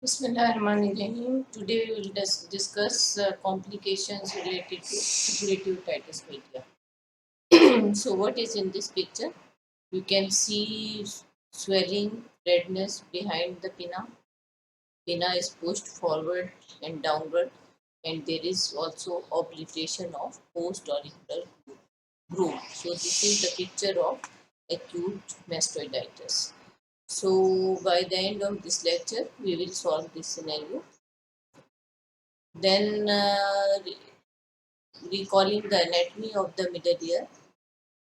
Bismillahirrahmanirrahim. Today we will discuss complications related to suppurative otitis media. So, what is in this picture? You can see swelling, redness behind the pinna. Pinna is pushed forward and downward, and there is also obliteration of post-auricular groove. So, this is the picture of acute mastoiditis. So, by the end of this lecture, we will solve this scenario. Then, recalling the anatomy of the middle ear,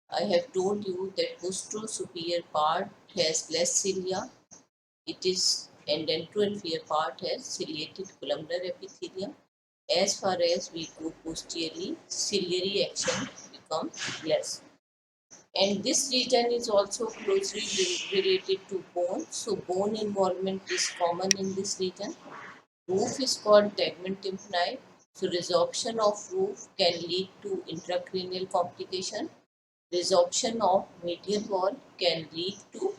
I have told you that posterior part has less cilia. It is and anteroinferior part has ciliated columnar epithelium. As far as we go posteriorly, ciliary action becomes less. And this region is also closely related to bone. So bone involvement is common in this region. Roof is called tegment tympani. So resorption of roof can lead to intracranial complication. Resorption of medial wall can lead to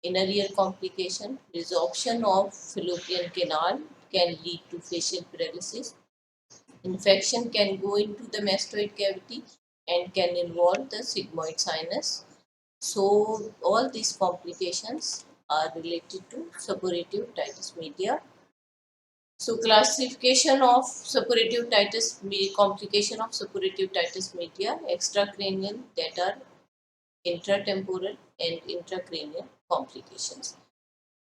inner ear complication. Resorption of fallopian canal can lead to facial paralysis. Infection can go into the mastoid cavity and can involve the sigmoid sinus. So all these complications are related to suppurative otitis media. So classification of suppurative otitis complication of suppurative otitis media, extracranial that are intratemporal and intracranial complications.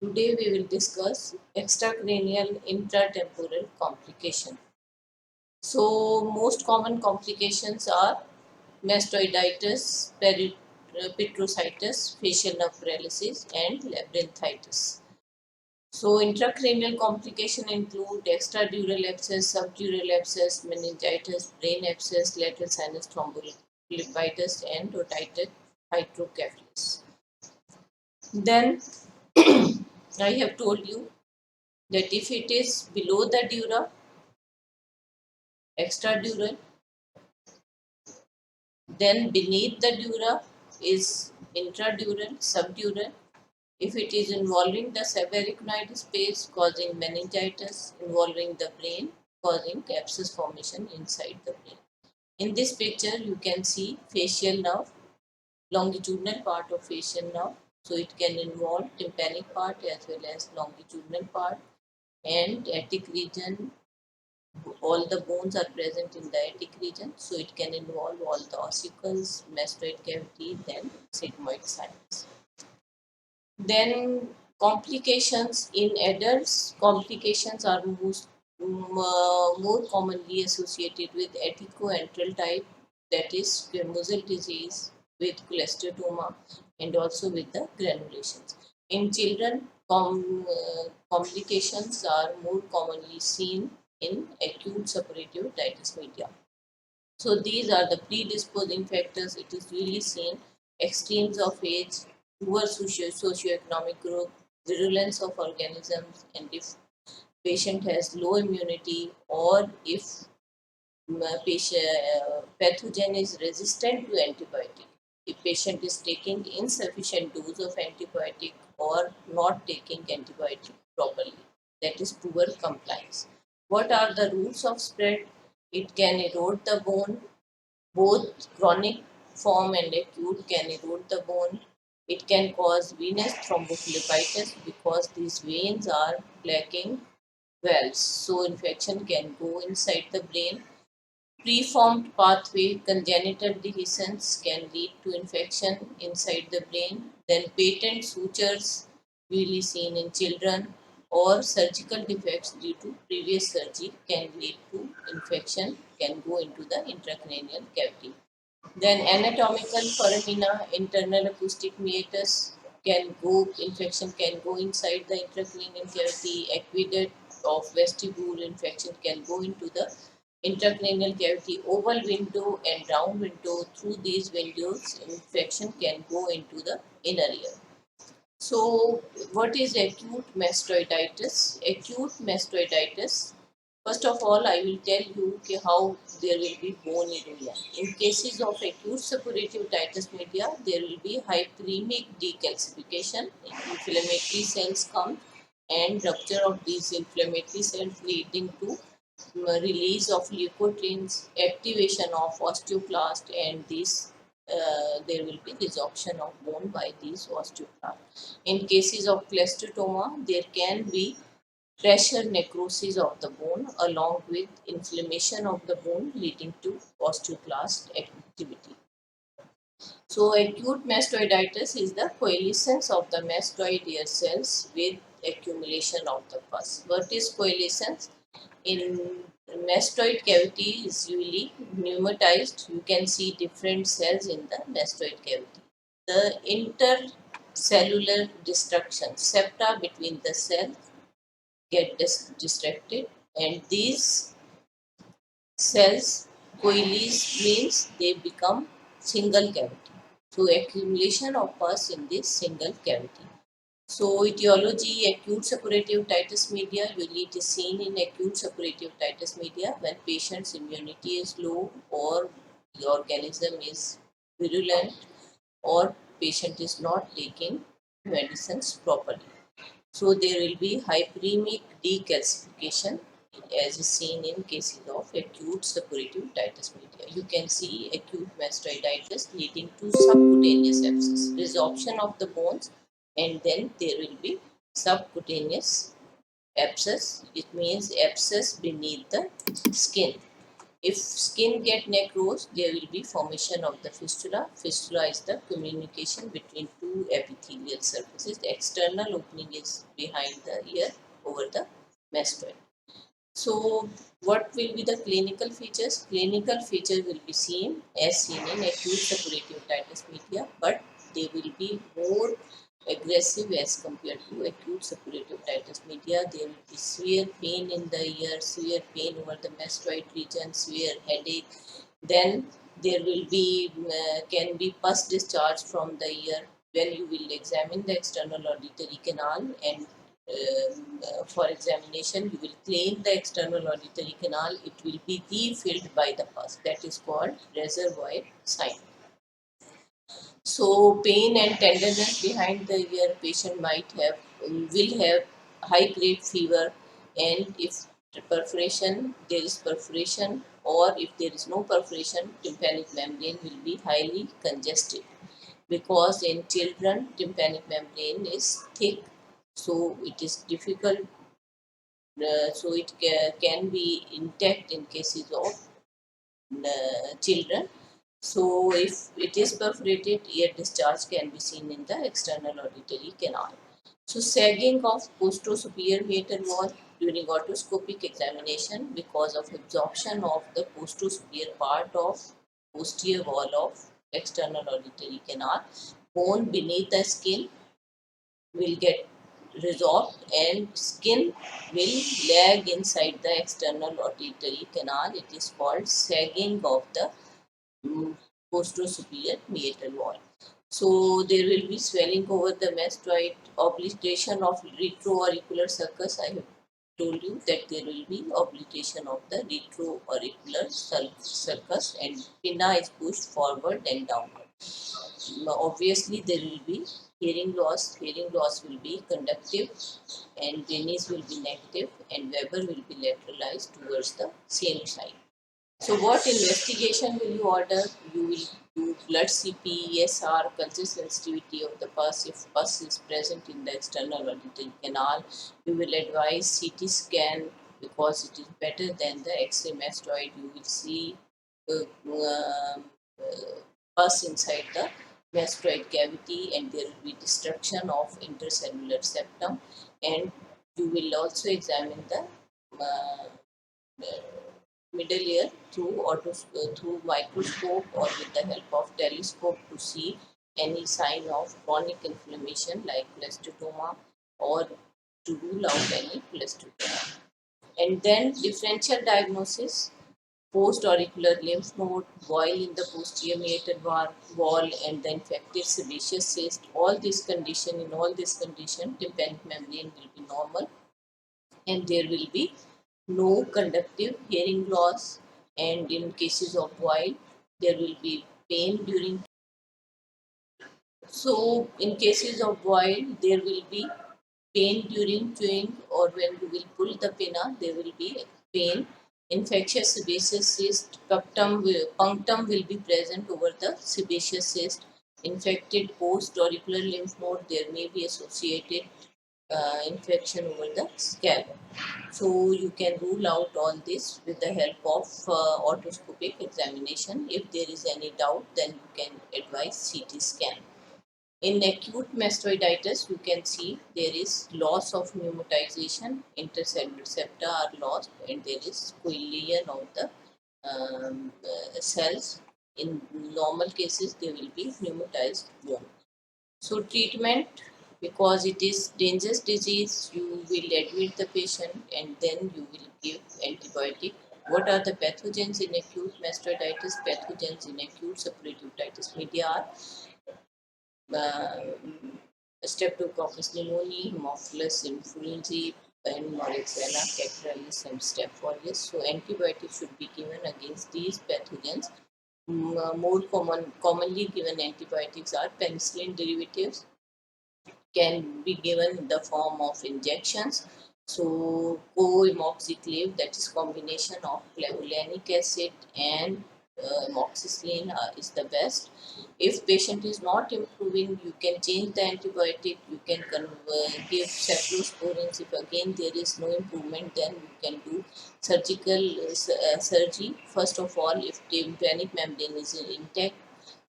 Today we will discuss extracranial intratemporal complication. So most common complications are mastoiditis, petrositis, facial nerve paralysis, and labyrinthitis. So intracranial complication include extradural abscess, subdural abscess, meningitis, brain abscess, lateral sinus thrombophlebitis, and otitis hydrocephalus. Then I have told you that if it is below the dura, extradural, then beneath the dura is intradural, subdural. If it is involving the subarachnoid space, causing meningitis, involving the brain, causing abscess formation inside the brain. In this picture, you can see facial nerve, longitudinal part of facial nerve. So it can involve tympanic part as well as longitudinal part, and attic region. All the bones are present in the attic region, so it can involve all the ossicles, mastoid cavity, then sigmoid sinus. Then complications in adults, complications are more commonly associated with aticoantral type, that is muzzle disease with cholesteatoma and also with the granulations. In children, complications are more commonly seen in acute suppurative otitis media. So these are the predisposing factors. It is really seen extremes of age, poor socioeconomic group, virulence of organisms, and if patient has low immunity or if pathogen is resistant to antibiotic. If patient is taking insufficient dose of antibiotic or not taking antibiotic properly, that is poor compliance. What are the routes of spread? It can erode the bone. Both chronic form and acute can erode the bone. It can cause venous thrombophlebitis because these veins are lacking valves. So infection can go inside the brain. Preformed pathway congenital dehiscence can lead to infection inside the brain. Then patent sutures really seen in children or surgical defects due to previous surgery can lead to infection, can go into the intracranial cavity. Then anatomical foramina, internal acoustic meatus can go, infection can go inside the intracranial cavity. Aqueduct of vestibule infection can go into the intracranial cavity. Oval window and round window, through these windows infection can go into the inner ear. So what is acute mastoiditis? Acute mastoiditis, first of all, I will tell you how there will be bone erosion. In cases of acute suppurative otitis media, there will be hyperemic decalcification. Inflammatory cells come and rupture of these inflammatory cells leading to release of leukotrienes, activation of osteoclast, and there will be resorption of bone by these osteoclasts. In cases of cholesteatoma, there can be pressure necrosis of the bone along with inflammation of the bone leading to osteoclast activity. So acute mastoiditis is the coalescence of the mastoid hair cells with accumulation of the pus. What is coalescence? In mastoid cavity is usually pneumatized. You can see different cells in the mastoid cavity. The intercellular destruction, septa between the cells get distracted, and these cells coalesce means they become single cavity. So accumulation of pus in this single cavity. So etiology, acute suppurative titus media, usually it is seen in acute suppurative titus media when patient's immunity is low or the organism is virulent or patient is not taking medicines properly. So there will be hyperemic decalcification as is seen in cases of acute suppurative titus media. You can see acute mastoiditis leading to subcutaneous abscess, resorption of the bones, and then there will be subcutaneous abscess. It means abscess beneath the skin. If skin get necrosed, there will be formation of the fistula. Fistula is the communication between two epithelial surfaces. The external opening is behind the ear over the mastoid. So, what will be the clinical features? Clinical features will be seen as seen in acute suppurative otitis media, but they will be more aggressive as compared to acute suppurative otitis media. There will be severe pain in the ear, severe pain over the mastoid region, severe headache. Then there will be can be pus discharge from the ear when you will examine the external auditory canal, and for examination you will clean the external auditory canal. It will be refilled by the pus. That is called reservoir sign. So pain and tenderness behind the ear, patient might have will have high grade fever, and if perforation, there is perforation, or if there is no perforation, tympanic membrane will be highly congested, because in children tympanic membrane is thick, so it is difficult, so it can be intact in cases of children. So if it is perforated, ear discharge can be seen in the external auditory canal. So sagging of posterior meatal wall during otoscopic examination because of absorption of the posterior part of posterior wall of external auditory canal. Bone beneath the skin will get resolved and skin will lag inside the external auditory canal. It is called sagging of the posterior meatal wall. So there will be swelling over the mastoid, obliteration of retroauricular sulcus. I have told you that there will be obliteration of the retroauricular sulcus, and pinna is pushed forward and downward. Obviously there will be hearing loss. Hearing loss will be conductive and Dennis will be negative, and Weber will be lateralized towards the same side. So what investigation will you order? You will do blood CP, ESR, culture sensitivity of the pus. If pus is present in the external auditory canal, you will advise CT scan because it is better than the X-ray mastoid. You will see pus inside the mastoid cavity, and there will be destruction of intercellular septum, and you will also examine the middle ear through microscope or with the help of telescope to see any sign of chronic inflammation like cholesteatoma, or to rule out any cholesteatoma. And then differential diagnosis, post-auricular lymph node, boil in the posterior meatal wall, and the infected sebaceous cyst. In all this condition, tympanic membrane will be normal, and there will be no conductive hearing loss, and in cases of boil there will be pain during. So in cases of boil there will be pain during chewing or when you will pull the pinna, there will be pain. Infectious sebaceous cyst, punctum will be present over the sebaceous cyst. Infected post-auricular lymph node, there may be associated infection over the scalp. So you can rule out all this with the help of otoscopic examination. If there is any doubt, then you can advise CT scan. In acute mastoiditis, you can see there is loss of pneumatization, intercellular septa are lost, and there is cohesion of the cells. In normal cases, there will be pneumatized bone. So treatment, because it is dangerous disease, you will admit the patient and then you will give antibiotic. What are the pathogens in acute mastoiditis? Pathogens in acute suppurative otitis media are uh, Streptococcus pneumoniae, Haemophilus influenzae, and Moraxella catarrhalis and Staph aureus. So antibiotics should be given against these pathogens. More commonly given antibiotics are penicillin derivatives, can be given in the form of injections. So co-amoxiclav, that is combination of clavulanic acid and amoxicillin is the best. If patient is not improving, you can change the antibiotic. You can give cephalosporins. If again there is no improvement, then you can do surgical surgery. First of all, if the tympanic membrane is intact,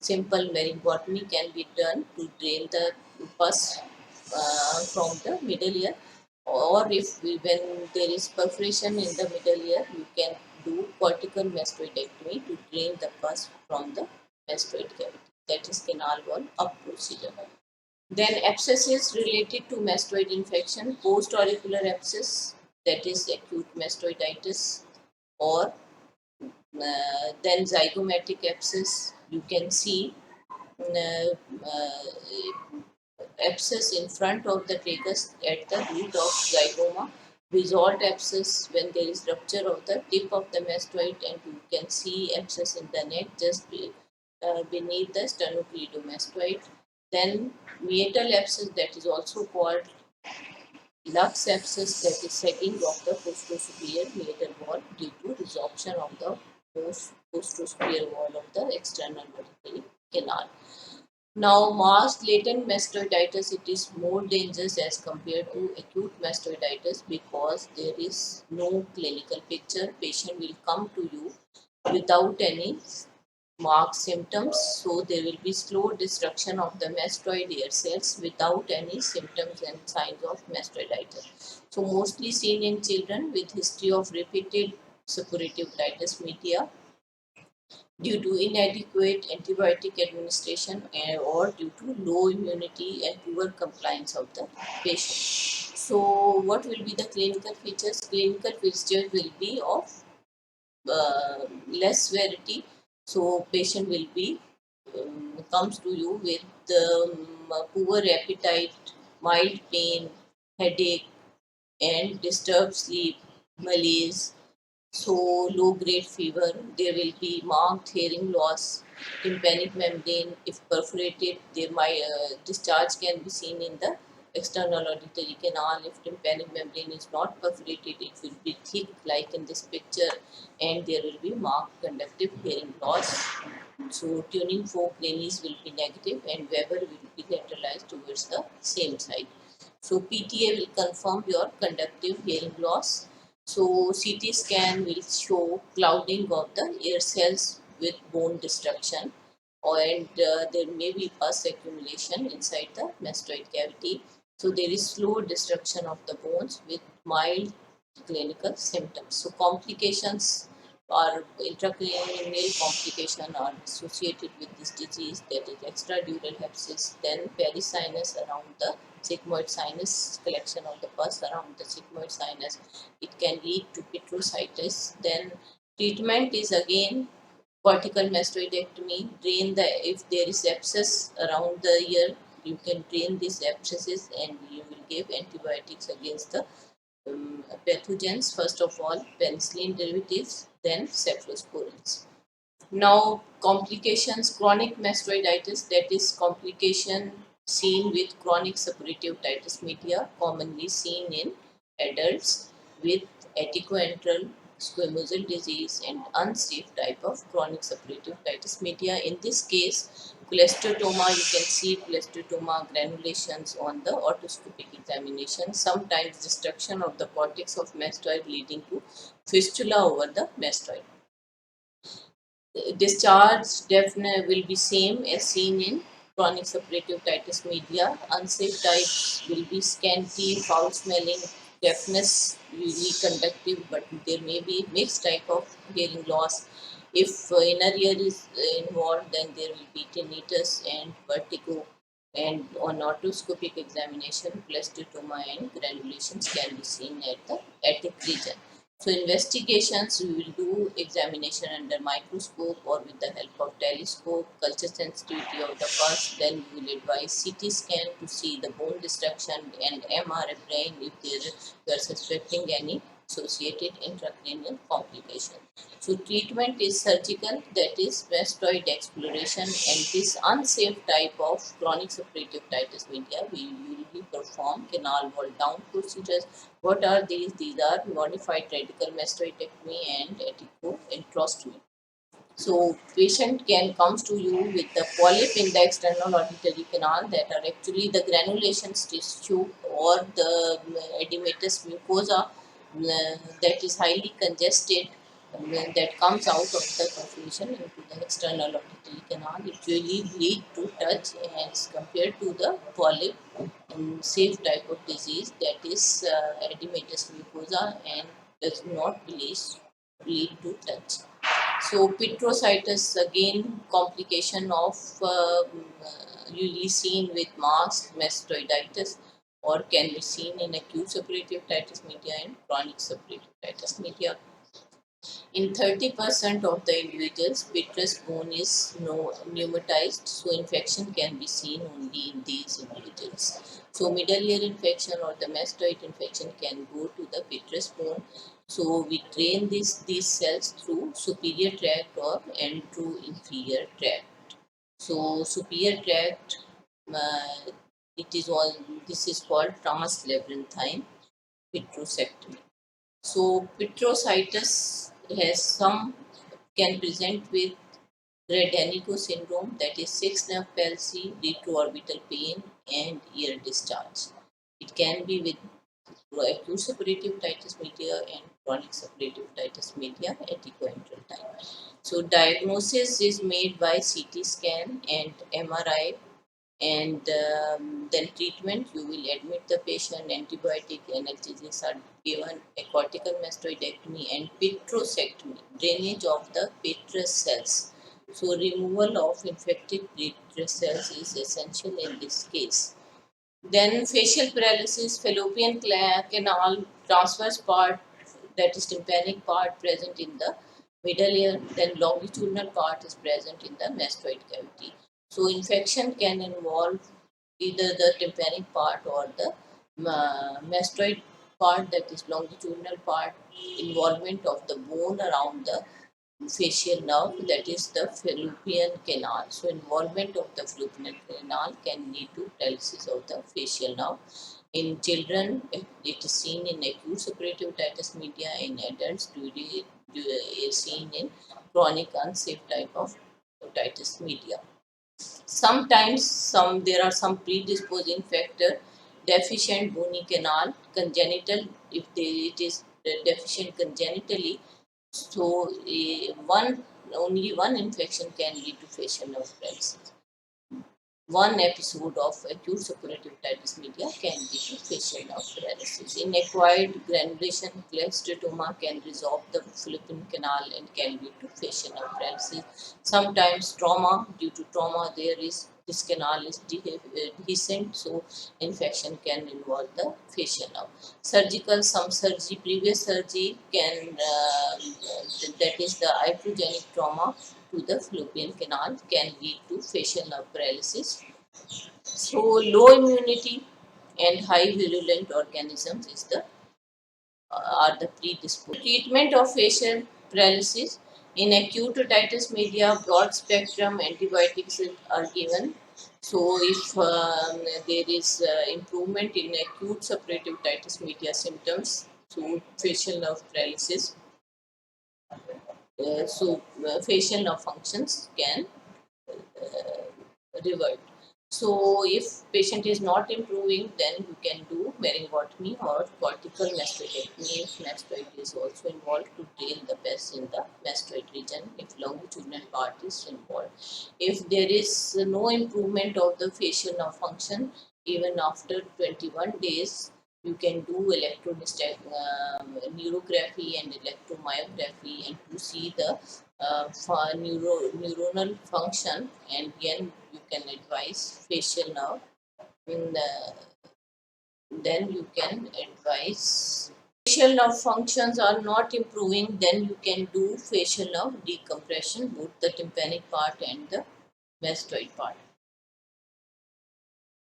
simple meningotomy can be done to drain the pus from the middle ear, or if when there is perforation in the middle ear, you can do cortical mastoidectomy to drain the pus from the mastoid cavity. That is canal wall up procedure. Then abscesses related to mastoid infection, post-auricular abscess, that is acute mastoiditis, or then zygomatic abscess. You can see abscess in front of the tragus at the root of zygoma. Result abscess when there is rupture of the tip of the mastoid, and you can see abscess in the neck just beneath the sternocleidomastoid. Then meatal abscess, that is also called lux abscess, that is sagging of the postosuperior meatal wall due to resorption of the postosuperior wall of the external auditory canal. Now, masked latent mastoiditis, it is more dangerous as compared to acute mastoiditis because there is no clinical picture. Patient will come to you without any marked symptoms, so there will be slow destruction of the mastoid hair cells without any symptoms and signs of mastoiditis. So, mostly seen in children with history of repeated suppurative otitis media due to inadequate antibiotic administration or due to low immunity and poor compliance of the patient. So, what will be the clinical features? Clinical features will be of less severity. So, patient will be comes to you with poor appetite, mild pain, headache, and disturbed sleep, malaise, so low grade fever, there will be marked hearing loss, tympanic membrane if perforated, there might discharge can be seen in the external auditory canal. If tympanic membrane is not perforated, it will be thick like in this picture, and there will be marked conductive hearing loss. So tuning fork cranes will be negative and Weber will be lateralized towards the same side. So PTA will confirm your conductive hearing loss. So CT scan will show clouding of the ear cells with bone destruction, and there may be pus accumulation inside the mastoid cavity. So there is slow destruction of the bones with mild clinical symptoms. So complications or intracranial complication are associated with this disease, that is extradural abscess, then perisinus around the sigmoid sinus, collection of the pus around the sigmoid sinus. It can lead to petrositis. Then treatment is again cortical mastoidectomy. Drain the, if there is abscess around the ear, you can drain these abscesses and you will give antibiotics against the pathogens. First of all, penicillin derivatives, then cephalosporins. Now, complications, chronic mastoiditis, that is complication seen with chronic suppurative otitis media, commonly seen in adults with aticoantral squamosal disease and unsafe type of chronic suppurative otitis media. In this case, cholesteatoma, you can see cholesteatoma granulations on the otoscopic examination, sometimes destruction of the cortex of mastoid leading to fistula over the mastoid. Discharge definitely will be same as seen in chronic suppurative otitis media. Unsafe types will be scanty, foul smelling, deafness, usually conductive, but there may be mixed type of hearing loss. If inner ear is involved, then there will be tinnitus and vertigo. And on otoscopic examination, cholesteatoma and granulations can be seen at the attic region. So investigations, we will do examination under microscope or with the help of telescope, culture sensitivity of the pus. Then we will advise CT scan to see the bone destruction and MRI brain if we are suspecting any associated intracranial complication. So treatment is surgical, that is mastoid exploration, and this unsafe type of chronic suppurative otitis media we usually perform canal wall down procedures. What are these? These are modified radical mastoidectomy and aticoenterostomy. So patient can comes to you with the polyp in the external auditory canal that are actually the granulations tissue or the edematous mucosa that is highly congested, that comes out of the perforation into the external auditory canal. It really bleed to touch as compared to the polyp safe type of disease, that is edematous mucosa, and does not bleed to touch. So petrositis, again complication of usually seen with masked mastoiditis, or can be seen in acute suppurative otitis media and chronic suppurative otitis media. In 30% of the individuals, petrous bone is pneumatized, so infection can be seen only in these individuals. So middle ear infection or the mastoid infection can go to the petrous bone. So we drain these cells through superior tract or and through inferior tract. So superior tract, uh, it is all. This is called translabyrinthine petrosectomy. So petrositis has some can present with Gradenico syndrome, that is sixth nerve palsy, retroorbital pain, and ear discharge. It can be with acute suppurative otitis media and chronic suppurative otitis media at equantral time. So diagnosis is made by CT scan and MRI, and then treatment, you will admit the patient, antibiotic analgesics are given, a cortical mastoidectomy and petrosectomy, drainage of the petrous cells. So removal of infected petrous cells is essential in this case. Then facial paralysis, fallopian canal, transverse part, that is tympanic part present in the middle ear, then longitudinal part is present in the mastoid cavity. So infection can involve either the tympanic part or the mastoid part, that is longitudinal part, involvement of the bone around the facial nerve, that is the fallopian canal. So involvement of the fallopian canal can lead to paralysis of the facial nerve. In children, it is seen in acute suppurative otitis media. In adults, is seen in chronic unsafe type of otitis media. Sometimes there are some predisposing factor, deficient bony canal, congenital, if it is deficient congenitally. So only one infection can lead to facial nerve paralysis. One episode of acute suppurative otitis media can lead to facial nerve paralysis. In acquired granulation, cholesteatoma can resolve the fallopian canal and can lead to facial nerve paralysis. Sometimes trauma, due to trauma, this canal is dehiscent, so infection can involve the facial nerve. Surgical, some surgery, previous surgery can, that is the iatrogenic trauma to the fallopian canal, can lead to facial nerve paralysis. So low immunity and high virulent organisms are the predisposed. Treatment of facial paralysis, in acute otitis media, broad spectrum antibiotics are given So if there is improvement in acute suppurative otitis media symptoms, so facial nerve paralysis, facial nerve functions can revert. So if patient is not improving, then you can do meningotomy or cortical mastoidectomy if mastoid is also involved to drain the pus in the mastoid region if longitudinal part is involved. If there is no improvement of the facial nerve function, even after 21 days, you can do neurography and electromyography and to see the neuronal function, and again you can advise facial nerve in the, then you can advise facial nerve functions are not improving, then you can do facial nerve decompression, both the tympanic part and the mastoid part.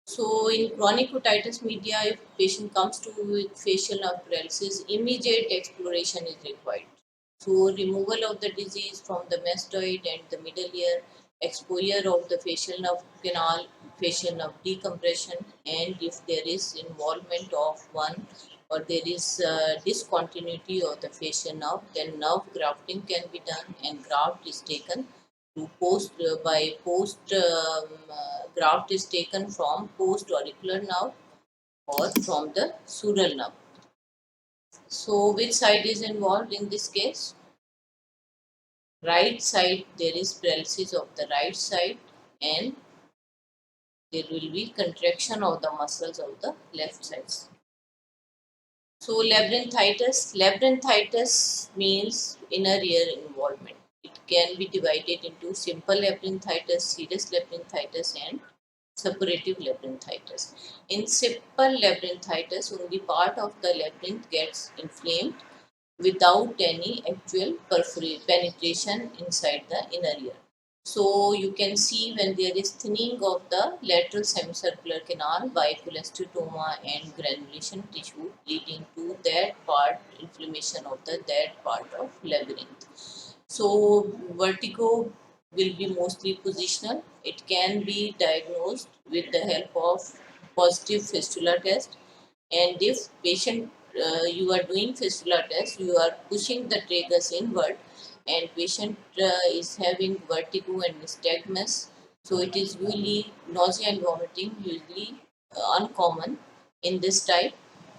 So in chronic otitis media, if patient comes to with facial nerve paralysis, immediate exploration is required. So removal of the disease from the mastoid and the middle ear, exposure of the facial nerve canal, facial nerve decompression, and if there is involvement of one or there is discontinuity of the facial nerve, then nerve grafting can be done and graft is taken to graft is taken from post auricular nerve or from the sural nerve. So which side is involved in this case? Right side, there is paralysis of the right side, and there will be contraction of the muscles of the left side. So labyrinthitis means inner ear involvement. It can be divided into simple labyrinthitis, serous labyrinthitis, and suppurative labyrinthitis. In simple labyrinthitis, only part of the labyrinth gets inflamed without any actual penetration inside the inner ear. So you can see when there is thinning of the lateral semicircular canal by cholesteatoma and granulation tissue leading to that part inflammation of that part of labyrinth. So vertigo will be mostly positional. It can be diagnosed with the help of positive fistula test, and if patient you are doing fistula test, you are pushing the tragus inward, and patient is having vertigo and nystagmus, so it is usually nausea and vomiting, usually uncommon in this type.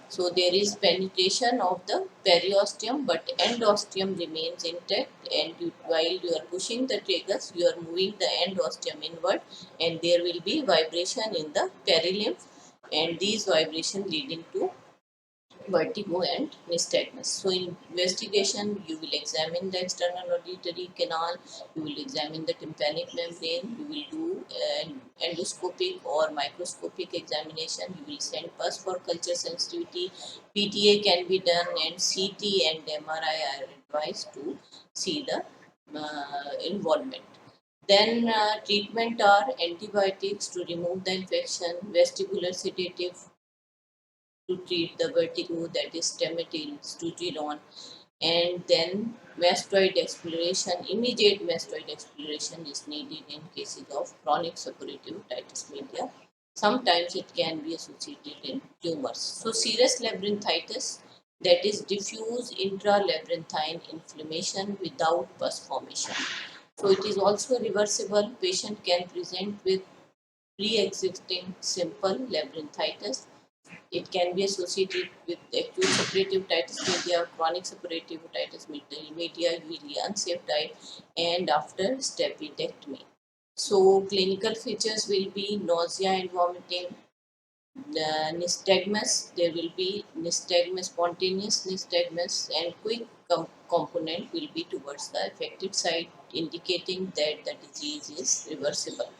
So there is penetration of the periosteum, but endosteum remains intact, and while you are pushing the tragus, you are moving the endosteum inward, and there will be vibration in the perilymph, and these vibration leading to vertigo and nystagmus. So in investigation, you will examine the external auditory canal, you will examine the tympanic membrane, you will do an endoscopic or microscopic examination, you will send pus for culture sensitivity, PTA can be done, and CT and MRI are advised to see the involvement. Then treatment are antibiotics to remove the infection, vestibular sedative to treat the vertigo, that is Stemetil, Stutilon, and then mastoid exploration, immediate mastoid exploration is needed in cases of chronic suppurative otitis media. Sometimes it can be associated in tumors. So serous labyrinthitis, that is diffuse intralabyrinthine inflammation without pus formation. So it is also reversible. Patient can present with pre-existing simple labyrinthitis. It can be associated with acute suppurative otitis media, chronic suppurative otitis media, usually unsafe diet, and after staphyectomy. So clinical features will be nausea and vomiting, nystagmus. There will be nystagmus, spontaneous nystagmus, and quick component will be towards the affected side, indicating that the disease is reversible.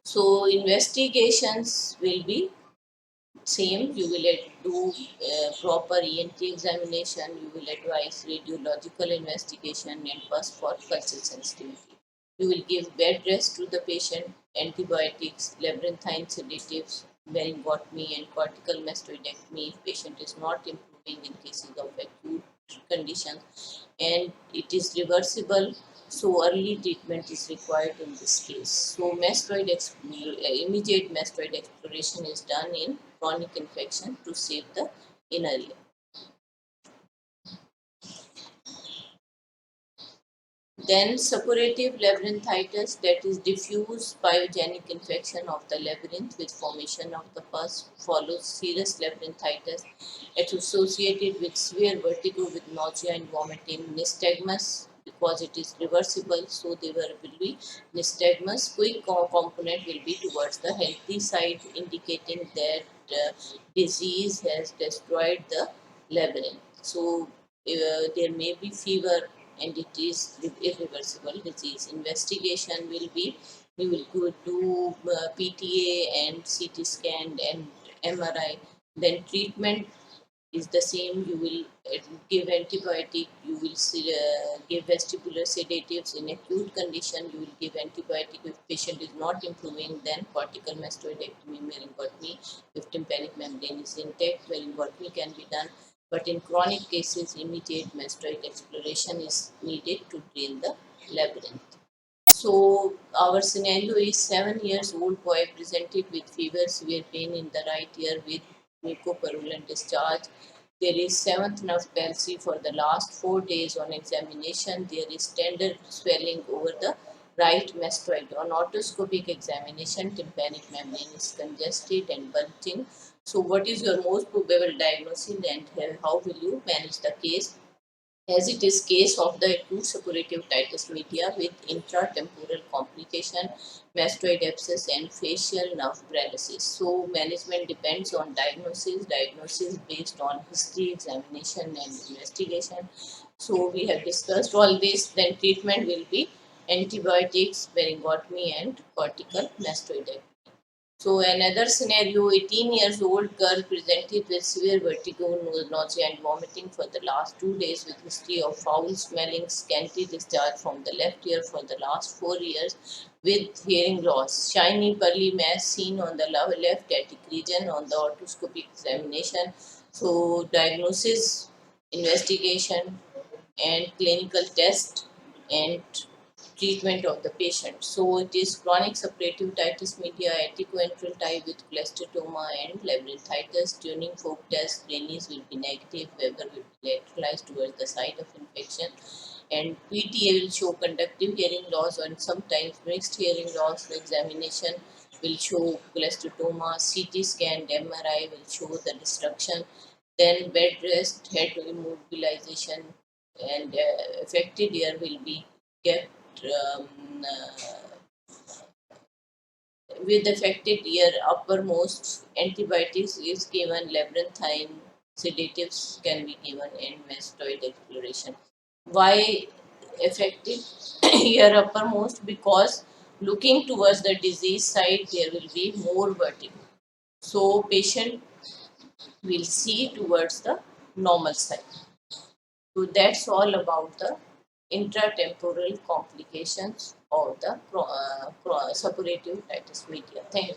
So investigations will be same. You will do proper ENT examination, you will advise radiological investigation and pus for culture sensitivity. You will give bed rest to the patient, antibiotics, labyrinthine sedatives, meningotomy and cortical mastoidectomy if patient is not improving in cases of acute conditions, and it is reversible. So early treatment is required in this case. So immediate mastoid exploration is done in chronic infection to save the inner ear. Then suppurative labyrinthitis, that is diffuse pyogenic infection of the labyrinth with formation of the pus, follows serous labyrinthitis. It's associated with severe vertigo with nausea and vomiting. Nystagmus, because it is reversible, so there will be nystagmus. Quick component will be towards the healthy side, indicating that disease has destroyed the labyrinth. So there may be fever and it is irreversible disease. Investigation will be, we will go do PTA and CT scan and MRI. Then treatment is the same. You will give antibiotic, you will give vestibular sedatives. In acute condition, you will give antibiotic. If patient is not improving, then cortical mastoidectomy, meningotomy. If tympanic membrane is intact, meningotomy can be done. But in chronic cases, immediate mastoid exploration is needed to drain the labyrinth. So our scenario is 7 years old boy presented with fever, severe pain in the right ear with mucopurulent discharge. There is seventh nerve palsy for the last 4 days on examination. There is tender swelling over the right mastoid. On otoscopic examination, tympanic membrane is congested and bulging. So what is your most probable diagnosis and how will you manage the case? As it is case of the acute suppurative otitis media with intratemporal complication, mastoid abscess and facial nerve paralysis. So management depends on diagnosis based on history, examination and investigation. So we have discussed all this, then treatment will be antibiotics, meningotomy and cortical mastoidectomy. So another scenario, 18 years old girl presented with severe vertigo, nausea and vomiting for the last 2 days with history of foul smelling, scanty discharge from the left ear for the last 4 years with hearing loss. Shiny pearly mass seen on the left attic region on the otoscopic examination. So diagnosis, investigation and clinical test and treatment of the patient. So it is chronic suppurative otitis media, aticoenteral type with cholesteatoma and labyrinthitis. Tuning folk test, Brenny's will be negative, Weber will be lateralized towards the site of infection. And PTA will show conductive hearing loss and sometimes mixed hearing loss. The examination will show cholesteatoma, CT scan, MRI will show the destruction. Then bed rest, head immobilization, and affected ear will be kept with affected ear uppermost. Antibiotics is given, labyrinthine sedatives can be given, and mastoid exploration. Why affected ear uppermost? Because looking towards the disease side, there will be more vertigo. So patient will see towards the normal side. So that's all about the intratemporal complications of the suppurative otitis media. Thank you.